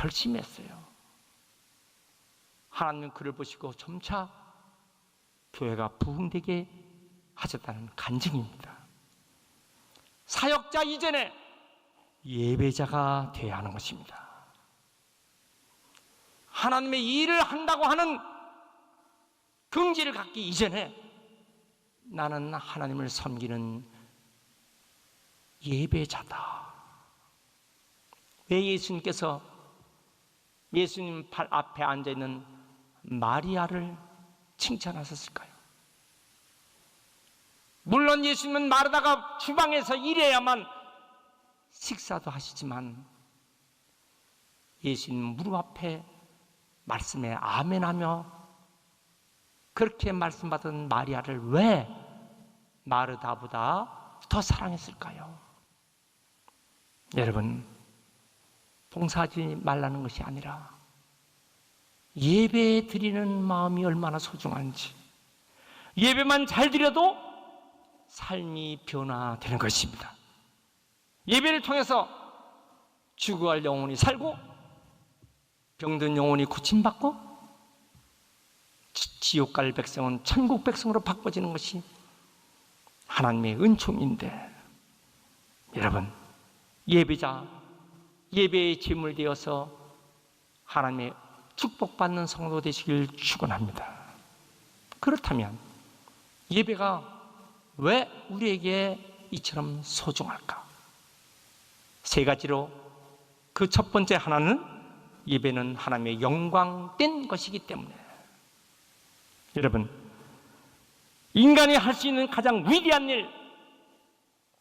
결심했어요. 하나님은 그를 보시고 점차 교회가 부흥되게 하셨다는 간증입니다. 사역자 이전에 예배자가 되어야 하는 것입니다. 하나님의 일을 한다고 하는 긍지를 갖기 이전에 나는 하나님을 섬기는 예배자다. 왜 예수님께서 예수님 발 앞에 앉아있는 마리아를 칭찬하셨을까요? 물론 예수님은 마르다가 주방에서 일해야만 식사도 하시지만 예수님 무릎 앞에 말씀에 아멘하며 그렇게 말씀받은 마리아를 왜 마르다보다 더 사랑했을까요? 여러분, 봉사하지 말라는 것이 아니라 예배 드리는 마음이 얼마나 소중한지, 예배만 잘 드려도 삶이 변화되는 것입니다. 예배를 통해서 죽어갈 영혼이 살고 병든 영혼이 고침받고 지옥 갈 백성은 천국 백성으로 바꿔지는 것이 하나님의 은총인데, 여러분, 예배자, 예배의 제물 되어서 하나님의 축복받는 성도 되시길 축원합니다. 그렇다면 예배가 왜 우리에게 이처럼 소중할까? 세 가지로, 그 첫 번째 하나는 예배는 하나님의 영광된 것이기 때문에. 여러분, 인간이 할 수 있는 가장 위대한 일,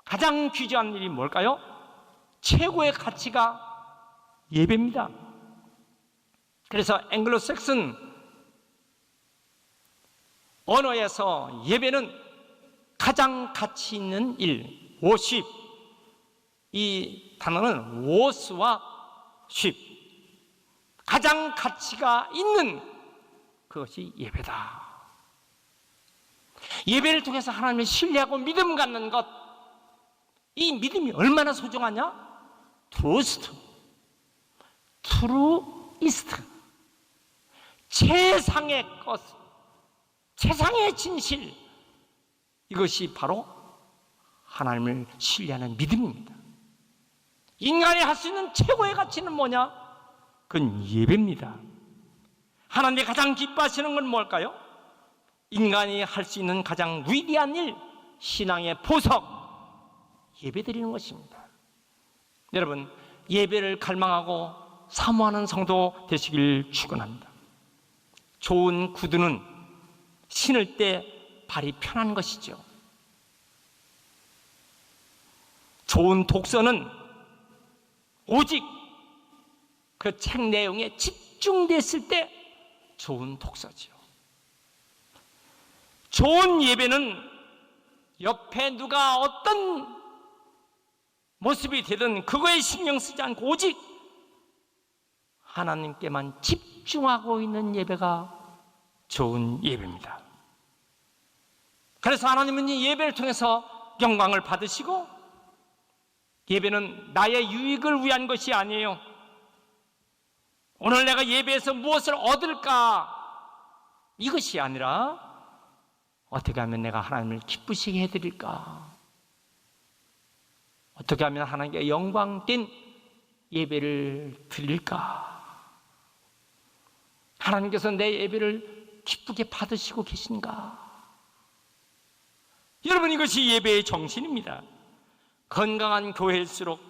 가장 귀중한 일이 뭘까요? 최고의 가치가 예배입니다. 그래서 앵글로색슨 언어에서 예배는 가장 가치 있는 일, 워십, 이 단어는 워스와 쉽, 가장 가치가 있는 그것이 예배다. 예배를 통해서 하나님을 신뢰하고 믿음 갖는 것, 이 믿음이 얼마나 소중하냐? 트루스트, 트루이스트, 최상의 것, 최상의 진실, 이것이 바로 하나님을 신뢰하는 믿음입니다. 인간이 할 수 있는 최고의 가치는 뭐냐? 그건 예배입니다. 하나님이 가장 기뻐하시는 건 뭘까요? 인간이 할 수 있는 가장 위대한 일, 신앙의 보석, 예배드리는 것입니다. 여러분, 예배를 갈망하고 사모하는 성도 되시길 축원합니다. 좋은 구두는 신을 때 발이 편한 것이죠. 좋은 독서는 오직 그 책 내용에 집중됐을 때 좋은 독서지요. 좋은 예배는 옆에 누가 어떤 모습이 되든 그거에 신경 쓰지 않고 오직 하나님께만 집중하고 있는 예배가 좋은 예배입니다. 그래서 하나님은 이 예배를 통해서 영광을 받으시고, 예배는 나의 유익을 위한 것이 아니에요. 오늘 내가 예배에서 무엇을 얻을까, 이것이 아니라 어떻게 하면 내가 하나님을 기쁘시게 해드릴까, 어떻게 하면 하나님께 영광된 예배를 드릴까, 하나님께서 내 예배를 기쁘게 받으시고 계신가. 여러분, 이것이 예배의 정신입니다. 건강한 교회일수록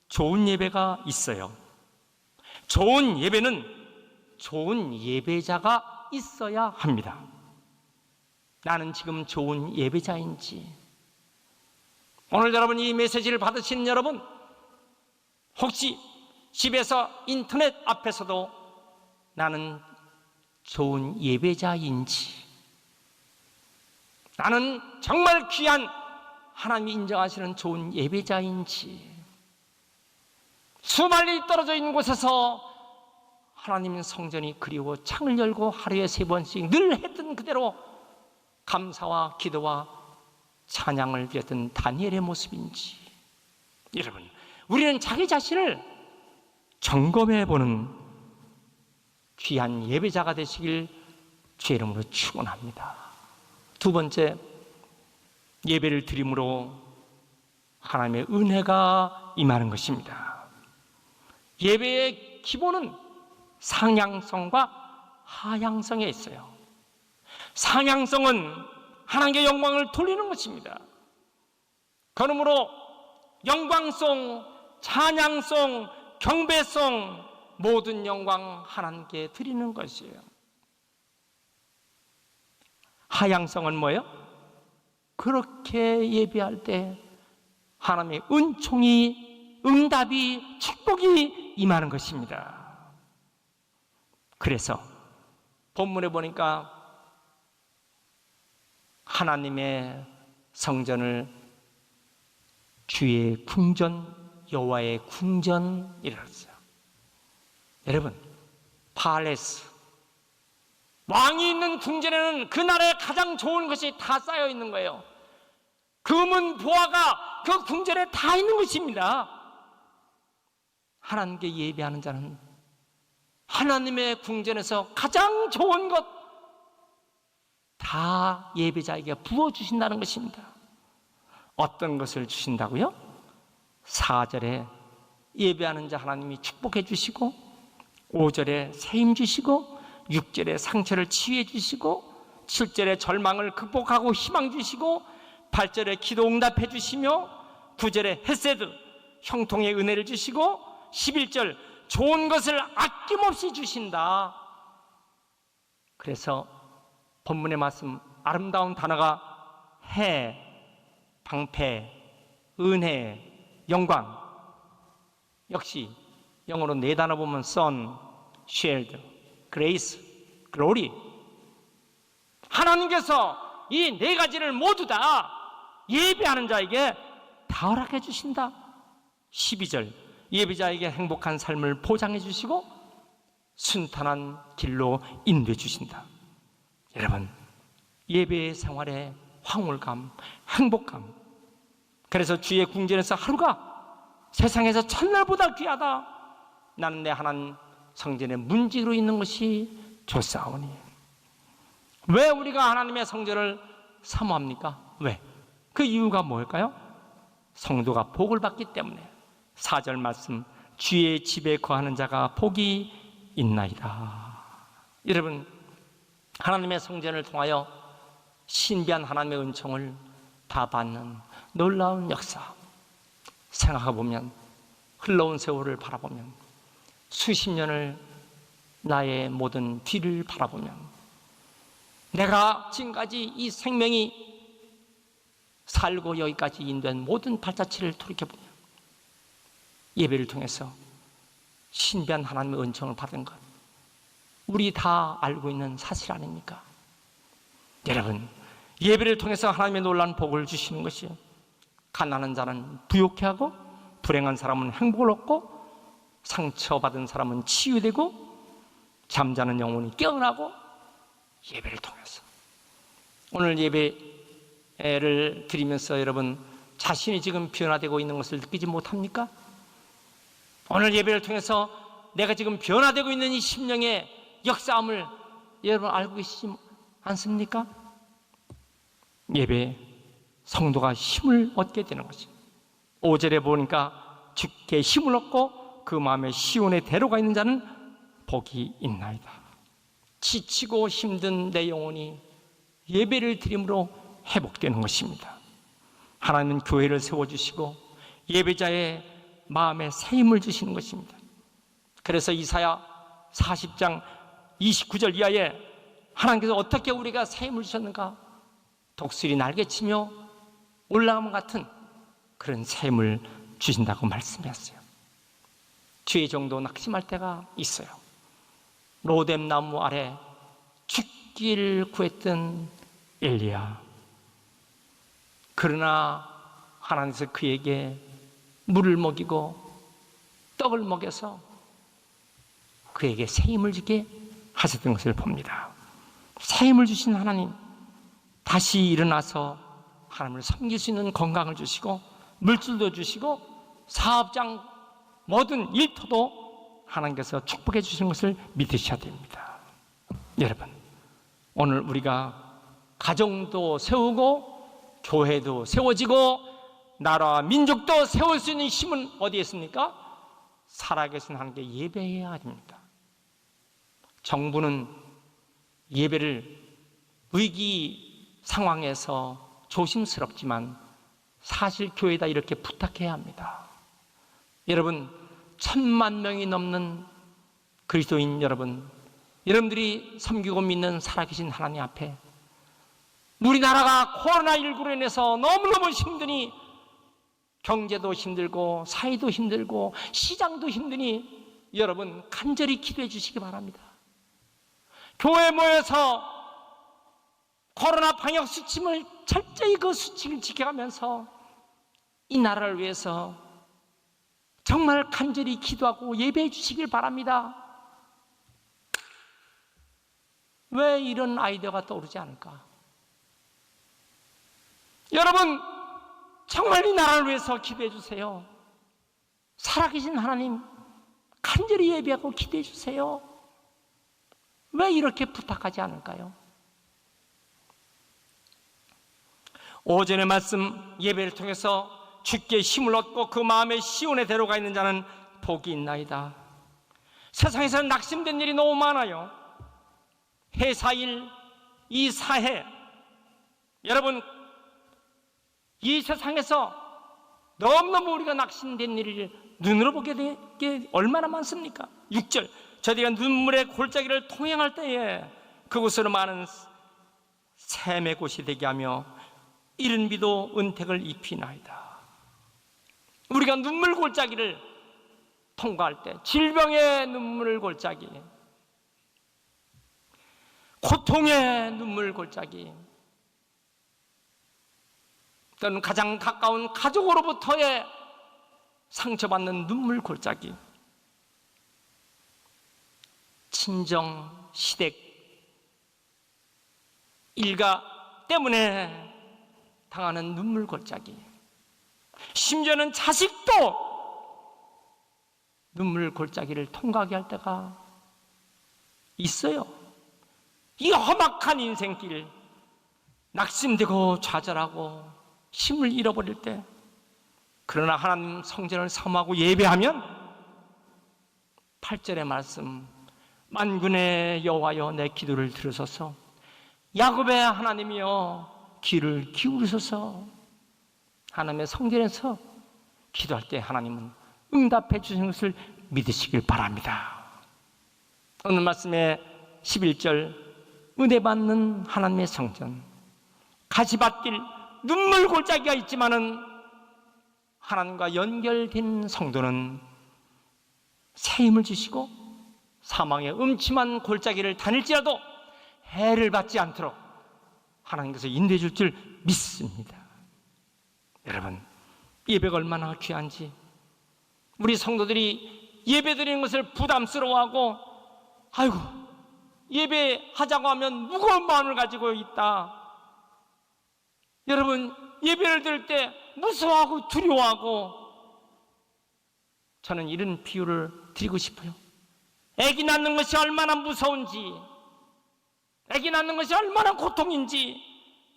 좋은 예배가 있어요. 좋은 예배는 좋은 예배자가 있어야 합니다. 나는 지금 좋은 예배자인지, 오늘 여러분 이 메시지를 받으시는 여러분, 혹시 집에서 인터넷 앞에서도 나는 좋은 예배자인지, 나는 정말 귀한 하나님이 인정하시는 좋은 예배자인지, 수많이 떨어져 있는 곳에서 하나님 성전이 그리워 창을 열고 하루에 3번씩 늘 했던 그대로 감사와 기도와 찬양을 드렸던 다니엘의 모습인지. 여러분, 우리는 자기 자신을 점검해보는 귀한 예배자가 되시길 주의 이름으로 축원합니다. 두 번째, 예배를 드림으로 하나님의 은혜가 임하는 것입니다. 예배의 기본은 상향성과 하향성에 있어요. 상향성은 하나님께 영광을 돌리는 것입니다. 그러므로 영광송, 찬양송, 경배송, 모든 영광 하나님께 드리는 것이에요. 하향성은 뭐예요? 그렇게 예배할 때 하나님의 은총이, 응답이, 축복이 임하는 것입니다. 그래서 본문에 보니까 하나님의 성전을 주의 궁전, 여호와의 궁전이라고 했어요. 여러분, 팔레스, 왕이 있는 궁전에는 그 나라의 가장 좋은 것이 다 쌓여 있는 거예요. 금은 보화가 그 궁전에 다 있는 것입니다. 하나님께 예배하는 자는 하나님의 궁전에서 가장 좋은 것 다 예배자에게 부어주신다는 것입니다. 어떤 것을 주신다고요? 4절에 예배하는 자 하나님이 축복해 주시고, 5절에 세임 주시고, 6절에 상처를 치유해 주시고, 7절에 절망을 극복하고 희망 주시고, 8절에 기도 응답해 주시며, 9절에 헤세드, 형통의 은혜를 주시고, 11절 좋은 것을 아낌없이 주신다. 그래서 본문의 말씀 아름다운 단어가 해, 방패, 은혜, 영광. 역시 영어로 네 단어 보면 sun, shield, grace, glory. 하나님께서 이 네 가지를 모두 다 예배하는 자에게 다 허락해 주신다. 12절 예배자에게 행복한 삶을 보장해 주시고 순탄한 길로 인도해 주신다. 여러분, 예배 생활의 황홀감, 행복감. 그래서 주의 궁전에서 하루가 세상에서 첫날보다 귀하다. 나는 내 하나님 성전의 문지기로 있는 것이 좋사오니. 왜 우리가 하나님의 성전을 사모합니까? 왜? 그 이유가 뭘까요? 성도가 복을 받기 때문에. 4절 말씀, 주의 집에 거하는 자가 복이 있나이다. 여러분, 하나님의 성전을 통하여 신비한 하나님의 은총을 다 받는 놀라운 역사. 생각해보면, 흘러온 세월을 바라보면, 수십 년을 나의 모든 뒤를 바라보면, 내가 지금까지 이 생명이 살고 여기까지 인도한 모든 발자취를 돌이켜보면 예배를 통해서 신비한 하나님의 은총을 받은 것, 우리 다 알고 있는 사실 아닙니까? 여러분, 예배를 통해서 하나님의 놀라운 복을 주시는 것이 가난한 자는 부욕해 하고, 불행한 사람은 행복을 얻고, 상처받은 사람은 치유되고, 잠자는 영혼이 깨어나고, 예배를 통해서. 오늘 예배를 드리면서 여러분 자신이 지금 변화되고 있는 것을 느끼지 못합니까? 오늘 예배를 통해서 내가 지금 변화되고 있는 이 심령의 역사함을 여러분 알고 계시지 않습니까? 예배 성도가 힘을 얻게 되는 거죠. 5절에 보니까 주께 힘을 얻고 그 마음에 시온의 대로가 있는 자는 복이 있나이다. 지치고 힘든 내 영혼이 예배를 드림으로 회복되는 것입니다. 하나님은 교회를 세워주시고 예배자의 마음에 새 힘을 주시는 것입니다. 그래서 이사야 40장 29절 이하에 하나님께서 어떻게 우리가 새 힘을 주셨는가? 독수리 날개치며 올라감 같은 그런 새 힘을 주신다고 말씀하셨어요. 주의 정도 낙심할 때가 있어요. 로뎀 나무 아래 죽기를 구했던 엘리야. 그러나 하나님께서 그에게 물을 먹이고 떡을 먹여서 그에게 새 힘을 주게 하셨던 것을 봅니다. 새 힘을 주신 하나님, 다시 일어나서 하나님을 섬길 수 있는 건강을 주시고 물질도 주시고 사업장 모든 일터도 하나님께서 축복해 주시는 것을 믿으셔야 됩니다. 여러분, 오늘 우리가 가정도 세우고 교회도 세워지고 나라와 민족도 세울 수 있는 힘은 어디에 있습니까? 살아계신 하나님께 예배해야 합니다. 정부는 예배를 위기 상황에서 조심스럽지만 사실 교회에다 이렇게 부탁해야 합니다. 여러분, 1,000만 명이 넘는 그리스도인 여러분들이 섬기고 믿는 살아계신 하나님 앞에 우리나라가 코로나19로 인해서 너무너무 힘드니 경제도 힘들고 사회도 힘들고 시장도 힘드니 여러분 간절히 기도해 주시기 바랍니다. 교회에 모여서 코로나 방역 수칙을 철저히 그 수칙을 지켜가면서 이 나라를 위해서 정말 간절히 기도하고 예배해 주시길 바랍니다. 왜 이런 아이디어가 떠오르지 않을까? 여러분, 정말 이 나라를 위해서 기도해 주세요. 살아계신 하나님, 간절히 예배하고 기도해 주세요. 왜 이렇게 부탁하지 않을까요? 오전의 말씀 예배를 통해서 주께 힘을 얻고 그 마음의 시온에 데려가 있는 자는 복이 있나이다. 세상에서 낙심된 일이 너무 많아요. 회사일, 이 사회, 여러분 이 세상에서 너무너무 우리가 낙심된 일을 눈으로 보게 된 게 얼마나 많습니까? 6절, 저희가 눈물의 골짜기를 통행할 때에 그곳으로 많은 샘의 곳이 되게 하며 이른 비도 은택을 입히나이다. 우리가 눈물 골짜기를 통과할 때, 질병의 눈물 골짜기, 고통의 눈물 골짜기, 또는 가장 가까운 가족으로부터의 상처받는 눈물 골짜기, 친정, 시댁, 일가 때문에 당하는 눈물 골짜기, 심지어는 자식도 눈물 골짜기를 통과하게 할 때가 있어요. 이 험악한 인생길, 낙심되고 좌절하고 힘을 잃어버릴 때, 그러나 하나님 성전을 사모하고 예배하면 8절의 말씀, 만군의 여호와여 내 기도를 들으소서, 야곱의 하나님이여 귀를 기울이소서. 하나님의 성전에서 기도할 때 하나님은 응답해 주시는 것을 믿으시길 바랍니다. 오늘 말씀의 11절, 은혜 받는 하나님의 성전, 가시밭길, 눈물 골짜기가 있지만은 하나님과 연결된 성도는 새 힘을 주시고 사망의 음침한 골짜기를 다닐지라도 해를 받지 않도록 하나님께서 인도해 줄 줄 믿습니다. 여러분, 예배가 얼마나 귀한지, 우리 성도들이 예배 드리는 것을 부담스러워하고, 아이고 예배하자고 하면 무거운 마음을 가지고 있다. 여러분, 예배를 드릴 때 무서워하고 두려워하고, 저는 이런 비유를 드리고 싶어요. 아기 낳는 것이 얼마나 무서운지, 아기 낳는 것이 얼마나 고통인지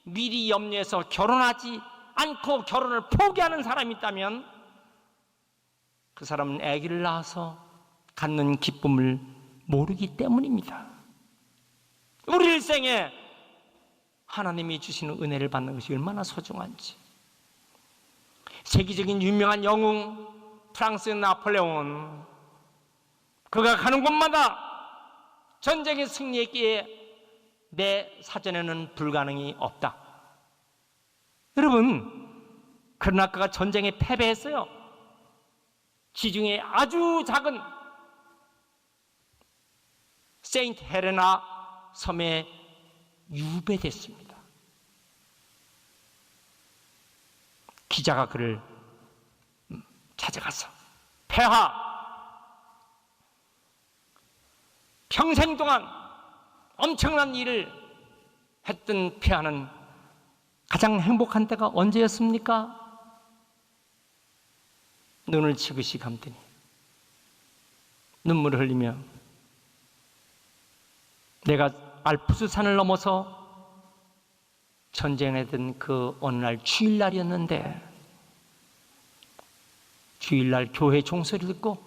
미리 염려해서 결혼하지 않고 결혼을 포기하는 사람이 있다면 그 사람은 아기를 낳아서 갖는 기쁨을 모르기 때문입니다. 우리 일생에 하나님이 주시는 은혜를 받는 것이 얼마나 소중한지. 세계적인 유명한 영웅 프랑스 나폴레옹은 그가 가는 곳마다 전쟁의 승리했기에 내 사전에는 불가능이 없다. 여러분, 그러나 그가 전쟁에 패배했어요. 지중해 아주 작은 세인트 헬레나 섬에 유배됐습니다. 기자가 그를 찾아가서, 폐하, 평생 동안 엄청난 일을 했던 폐하는 가장 행복한 때가 언제였습니까? 눈을 지그시 감더니 눈물을 흘리며 내가 알프스 산을 넘어서 전쟁에 든 그 어느 날 주일날이었는데 주일날 교회 종소리를 듣고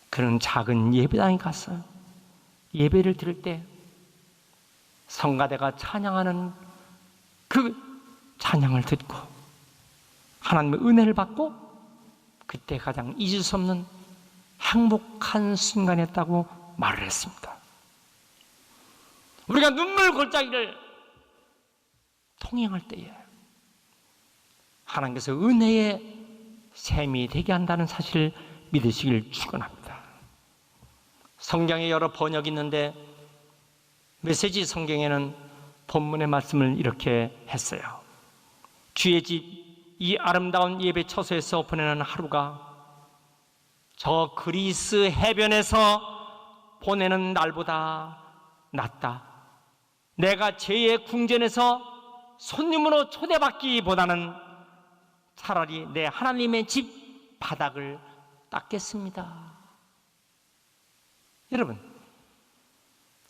그런 작은 예배당에 갔어요. 예배를 들을 때 성가대가 찬양하는 그 찬양을 듣고 하나님의 은혜를 받고 그때 가장 잊을 수 없는 행복한 순간이었다고 말을 했습니다. 우리가 눈물 골짜기를 통행할 때에 하나님께서 은혜의 샘이 되게 한다는 사실을 믿으시길 축원합니다. 성경에 여러 번역이 있는데 메시지 성경에는 본문의 말씀을 이렇게 했어요. 주의 집 이 아름다운 예배 처소에서 보내는 하루가 저 그리스 해변에서 보내는 날보다 낫다. 내가 죄의 궁전에서 손님으로 초대받기보다는 차라리 내 하나님의 집 바닥을 닦겠습니다. 여러분,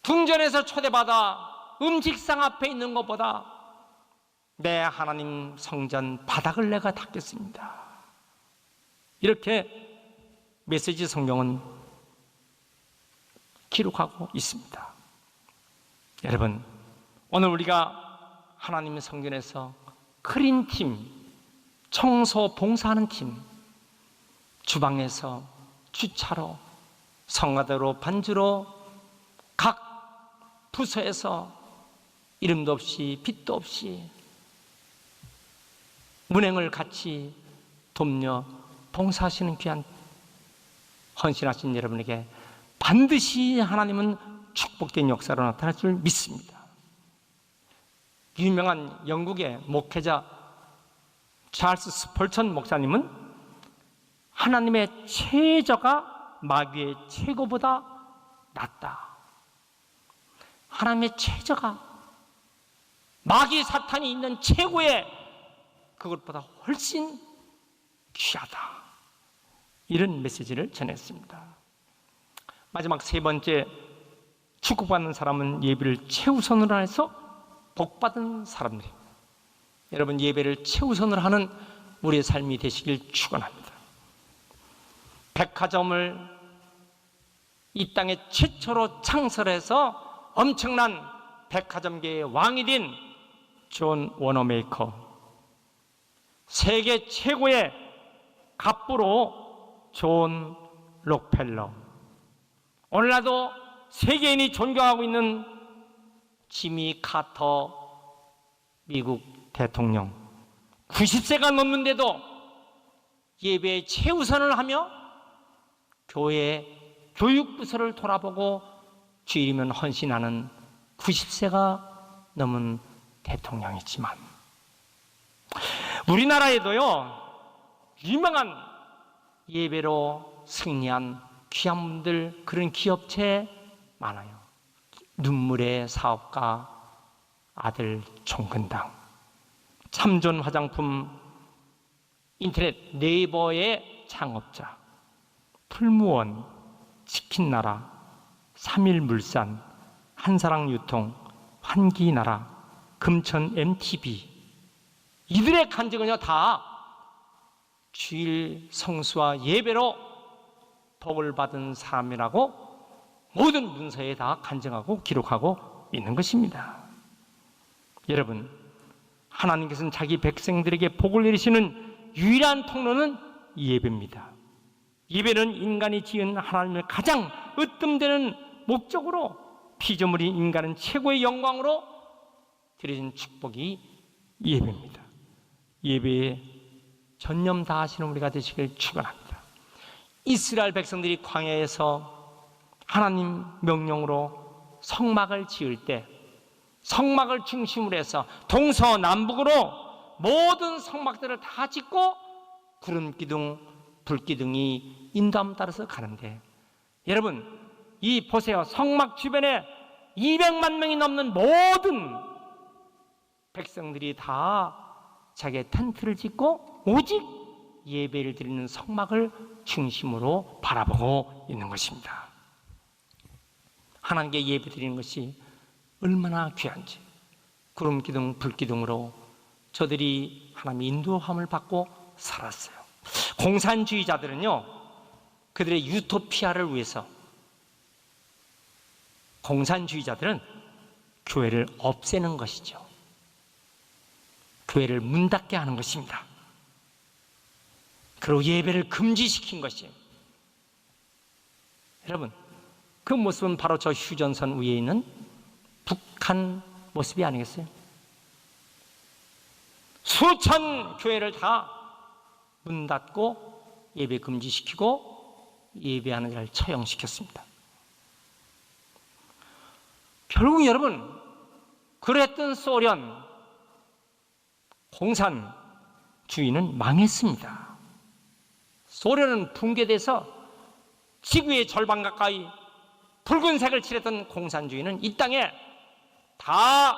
궁전에서 초대받아 음식상 앞에 있는 것보다 내 하나님 성전 바닥을 내가 닦겠습니다. 이렇게 메시지 성경은 기록하고 있습니다. 여러분, 오늘 우리가 하나님의 성전에서 클린팀, 청소 봉사하는 팀, 주방에서 주차로, 성가대로 반주로 각 부서에서 이름도 없이 빛도 없이 문행을 같이 돕며 봉사하시는 귀한 헌신하신 여러분에게 반드시 하나님은 축복된 역사로 나타날 줄 믿습니다. 유명한 영국의 목회자 찰스 스펄천 목사님은 하나님의 최저가 마귀의 최고보다 낫다. 하나님의 최저가 마귀 사탄이 있는 최고의 그것보다 훨씬 귀하다. 이런 메시지를 전했습니다. 마지막 세 번째, 축복받는 사람은 예배를 최우선으로 해서 복받은 사람들입니다. 여러분, 예배를 최우선으로 하는 우리의 삶이 되시길 축원합니다. 백화점을 이 땅에 최초로 창설해서 엄청난 백화점계의 왕이 된 존 워너메이커, 세계 최고의 갑부로 존 록펠러, 오늘날도 세계인이 존경하고 있는 지미 카터 미국 대통령, 90세가 넘는데도 예배에 최우선을 하며 교회 교육부서를 돌아보고 주일이면 헌신하는 90세가 넘은 대통령이지만 우리나라에도요 유명한 예배로 승리한 귀한 분들, 그런 기업체 많아요. 눈물의 사업가 아들 총근당, 참존 화장품 인터넷 네이버의 창업자, 풀무원, 치킨나라, 3일물산, 한사랑유통, 환기나라, 금천 MTV, 이들의 간증은요 다 주일 성수와 예배로 복을 받은 사람이라고 모든 문서에 다 간증하고 기록하고 있는 것입니다. 여러분, 하나님께서는 자기 백성들에게 복을 내리시는 유일한 통로는 예배입니다. 예배는 인간이 지은 하나님을 가장 으뜸되는 목적으로 피조물인 인간은 최고의 영광으로 드려진 축복이 예배입니다. 예배에 전념 다하시는 우리가 되시길 축원합니다. 이스라엘 백성들이 광야에서 하나님 명령으로 성막을 지을 때 성막을 중심으로 해서 동서남북으로 모든 성막들을 다 짓고 구름기둥, 불기둥이 인도함 따라서 가는데, 여러분 이 보세요. 성막 주변에 200만 명이 넘는 모든 백성들이 다 자기의 텐트를 짓고 오직 예배를 드리는 성막을 중심으로 바라보고 있는 것입니다. 하나님께 예배 드리는 것이 얼마나 귀한지, 구름기둥, 불기둥으로 저들이 하나님의 인도함을 받고 살았어요. 공산주의자들은요, 그들의 유토피아를 위해서, 공산주의자들은 교회를 없애는 것이죠. 교회를 문 닫게 하는 것입니다. 그리고 예배를 금지시킨 것이에요. 여러분, 그 모습은 바로 저 휴전선 위에 있는 북한 모습이 아니겠어요? 수천 교회를 다 문 닫고 예배 금지시키고 예배하는 자를 처형시켰습니다. 결국 여러분, 그랬던 소련 공산주의는 망했습니다. 소련은 붕괴돼서 지구의 절반 가까이 붉은색을 칠했던 공산주의는 이 땅에 다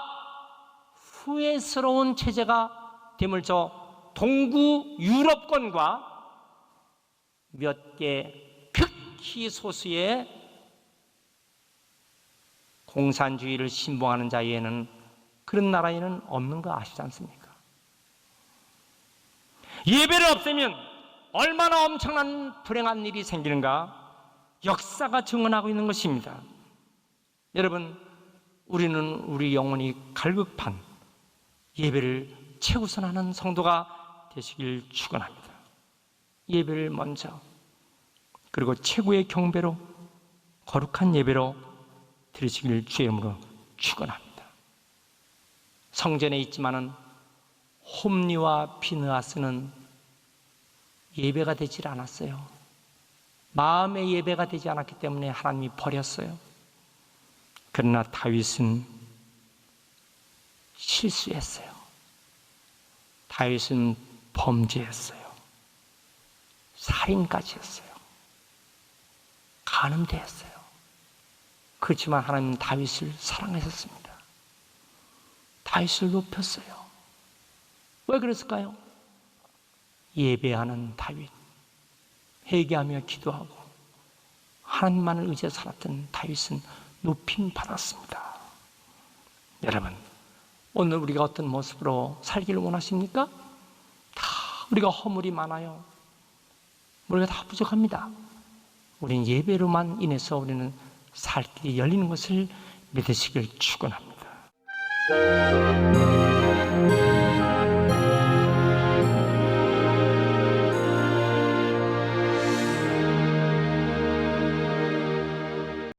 후회스러운 체제가 됨을 저 동구 유럽권과 몇 개 극히 소수의 공산주의를 신봉하는 자에는, 그런 나라에는 없는 거 아시지 않습니까? 예배를 없애면 얼마나 엄청난 불행한 일이 생기는가 역사가 증언하고 있는 것입니다. 여러분, 우리는 우리 영혼이 갈급한 예배를 최우선하는 성도가 되시길 축원합니다. 예배를 먼저, 그리고 최고의 경배로, 거룩한 예배로 드리시길 주의 이름으로 축원합니다. 성전에 있지만은 홈리와 비느하스는 예배가 되질 않았어요. 마음의 예배가 되지 않았기 때문에 하나님이 버렸어요. 그러나 다윗은 실수했어요. 다윗은 범죄했어요. 살인까지 했어요. 간음대했어요. 그렇지만 하나님은 다윗을 사랑하셨습니다. 다윗을 높였어요. 왜 그랬을까요? 예배하는 다윗, 회개하며 기도하고 하나님만을 의지해 살았던 다윗은 높임 받았습니다. 여러분, 오늘 우리가 어떤 모습으로 살기를 원하십니까? 다 우리가 허물이 많아요. 우리가 다 부족합니다. 우리는 예배로만 인해서 우리는 살 길이 열리는 것을 믿으시길 축원합니다.